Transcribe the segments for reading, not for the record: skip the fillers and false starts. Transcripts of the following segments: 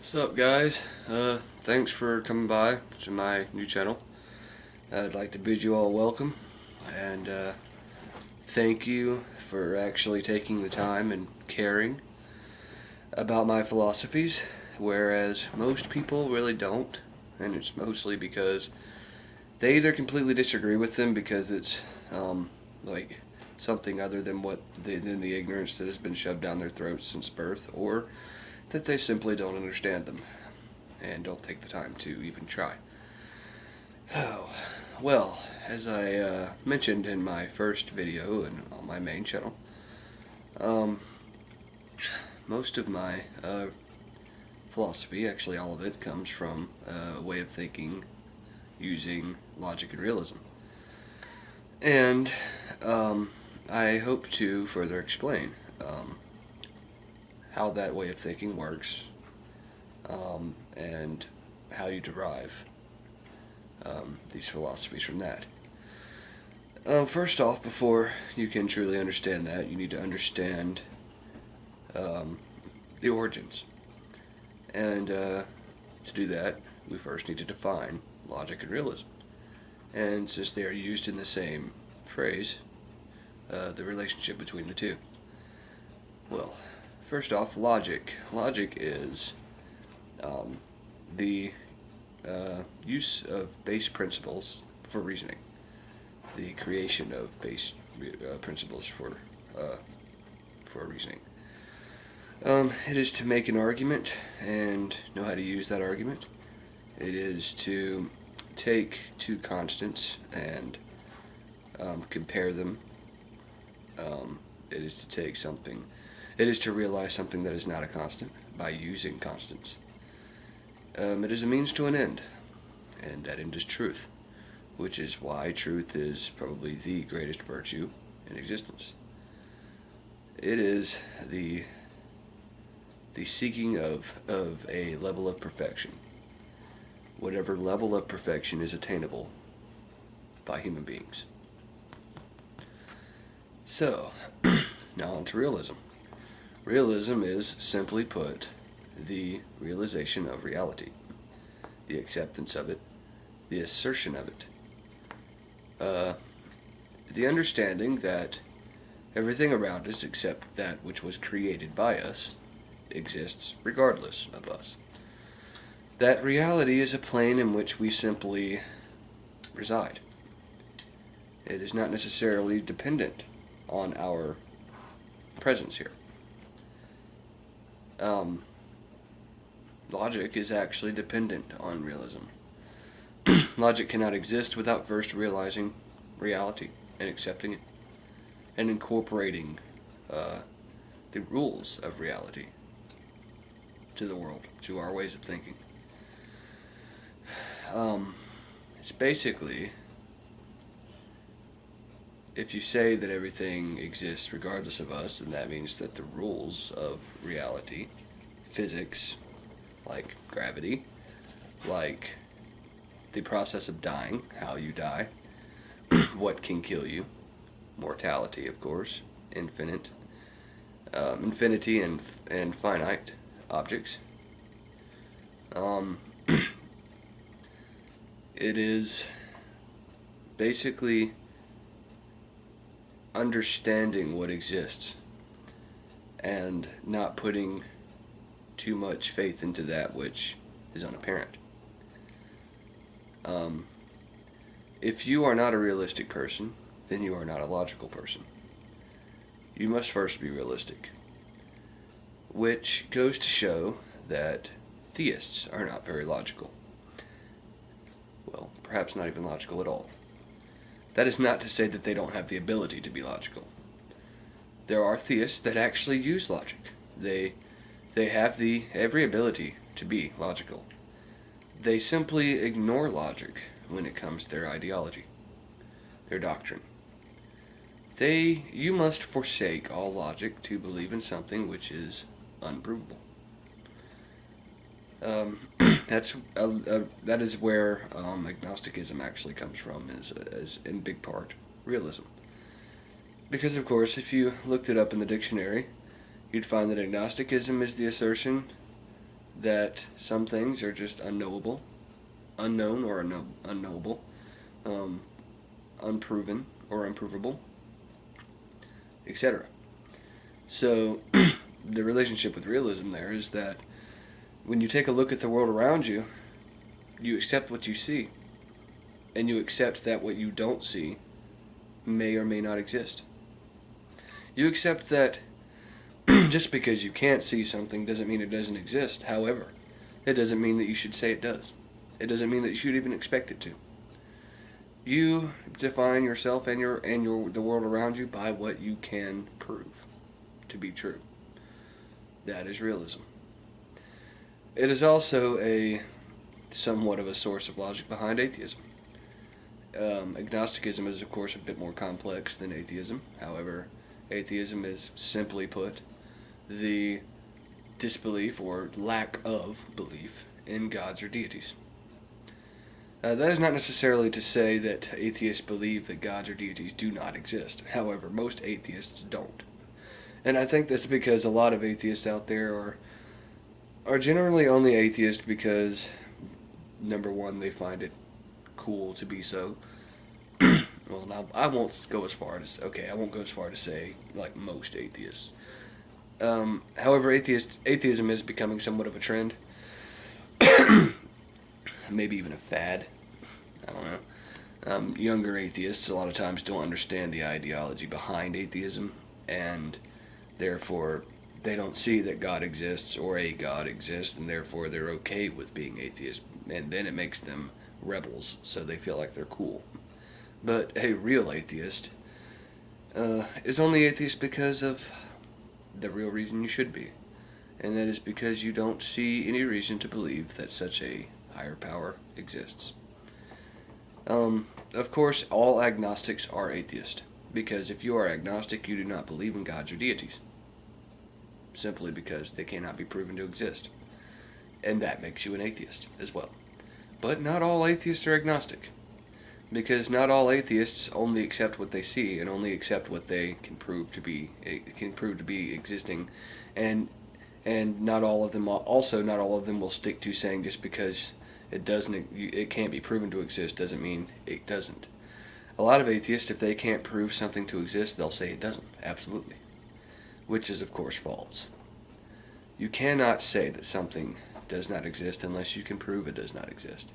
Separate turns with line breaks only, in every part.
What's up, guys? Thanks for coming by to my new channel. I'd like to bid you all welcome and thank you for actually taking the time and caring about my philosophies, whereas most people really don't, and it's mostly because they either completely disagree with them because it's like something other than than the ignorance that has been shoved down their throats since birth, or that they simply don't understand them and don't take the time to even try. Oh, well, as I mentioned in my first video and on my main channel, um, most of my philosophy, actually all of it, comes from a way of thinking using logic and realism. And I hope to further explain how that way of thinking works and how you derive these philosophies from that. First off, before you can truly understand that, you need to understand the origins. And to do that, we first need to define logic and realism. And since they are used in the same phrase, the relationship between the two. Well, first off, logic. Logic is the use of base principles for reasoning, the creation of base principles for reasoning. It is to make an argument and know how to use that argument. It is to take two constants and compare them. It is to take something. It is to realize something that is not a constant by using constants. It is a means to an end, and that end is truth, which is why truth is probably the greatest virtue in existence. It is the seeking of a level of perfection, whatever level of perfection is attainable by human beings. So, now on to realism. Realism is, simply put, the realization of reality, the acceptance of it, the assertion of it, the understanding that everything around us except that which was created by us exists regardless of us. That reality is a plane in which we simply reside. It is not necessarily dependent on our presence here. Logic is actually dependent on realism. Logic cannot exist without first realizing reality and accepting it and incorporating the rules of reality to the world, to our ways of thinking. It's basically, if you say that everything exists regardless of us, then that means that the rules of reality, physics, like gravity, like the process of dying, how you die, what can kill you, mortality, of course, infinity and finite objects. It is basically understanding what exists and not putting too much faith into that which is unapparent. If you are not a realistic person, then you are not a logical person. You must first be realistic, which goes to show that theists are not very logical. Well, perhaps not even logical at all. That is not to say that they don't have the ability to be logical. There are theists that actually use logic. They have every ability to be logical. They simply ignore logic when it comes to their ideology, their doctrine. You must forsake all logic to believe in something which is unprovable. That is where agnosticism actually comes from, is in big part realism. Because of course, if you looked it up in the dictionary, you'd find that agnosticism is the assertion that some things are just unknowable, unknown or unknowable, unproven or unprovable, etc. So the relationship with realism there is that when you take a look at the world around you, you accept what you see, and you accept that what you don't see may or may not exist. You accept that just because you can't see something doesn't mean it doesn't exist. However, it doesn't mean that you should say it does. It doesn't mean that you should even expect it to. You define yourself and the world around you by what you can prove to be true. That is realism. It is also somewhat of a source of logic behind atheism. Agnosticism is, of course, a bit more complex than atheism. However, atheism is, simply put, the disbelief or lack of belief in gods or deities. That is not necessarily to say that atheists believe that gods or deities do not exist. However, most atheists don't. And I think that's because a lot of atheists out there are generally only atheists because, number one, they find it cool to be so. Well, now I won't go as far to say like most atheists. However, atheism is becoming somewhat of a trend, maybe even a fad. I don't know. Younger atheists a lot of times don't understand the ideology behind atheism, and therefore they don't see that God exists or a God exists, and therefore they're okay with being atheists, and then it makes them rebels, so they feel like they're cool. But a real atheist is only atheist because of the real reason you should be, and that is because you don't see any reason to believe that such a higher power exists. Of course, all agnostics are atheists, because if you are agnostic, you do not believe in gods or deities, simply because they cannot be proven to exist, and that makes you an atheist as well. But not all atheists are agnostic, because not all atheists only accept what they see and only accept what they can prove to be existing, and not all of them will stick to saying just because it can't be proven to exist doesn't mean it doesn't. A lot of atheists, if they can't prove something to exist, they'll say it doesn't. Absolutely. Which is, of course, false. You cannot say that something does not exist unless you can prove it does not exist.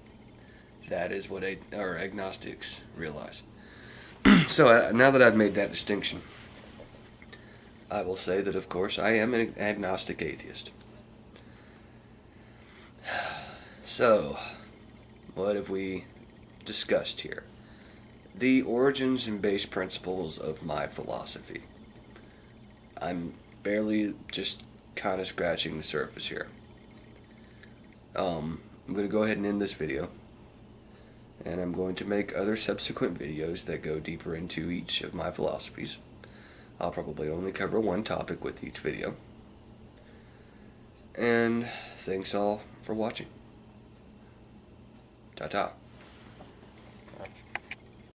That is what agnostics realize. So now that I've made that distinction, I will say that, of course, I am an agnostic atheist. So, what have we discussed here? The origins and base principles of my philosophy. I'm barely just kind of scratching the surface here. I'm going to go ahead and end this video, and I'm going to make other subsequent videos that go deeper into each of my philosophies. I'll probably only cover one topic with each video. And thanks all for watching. Ta-ta.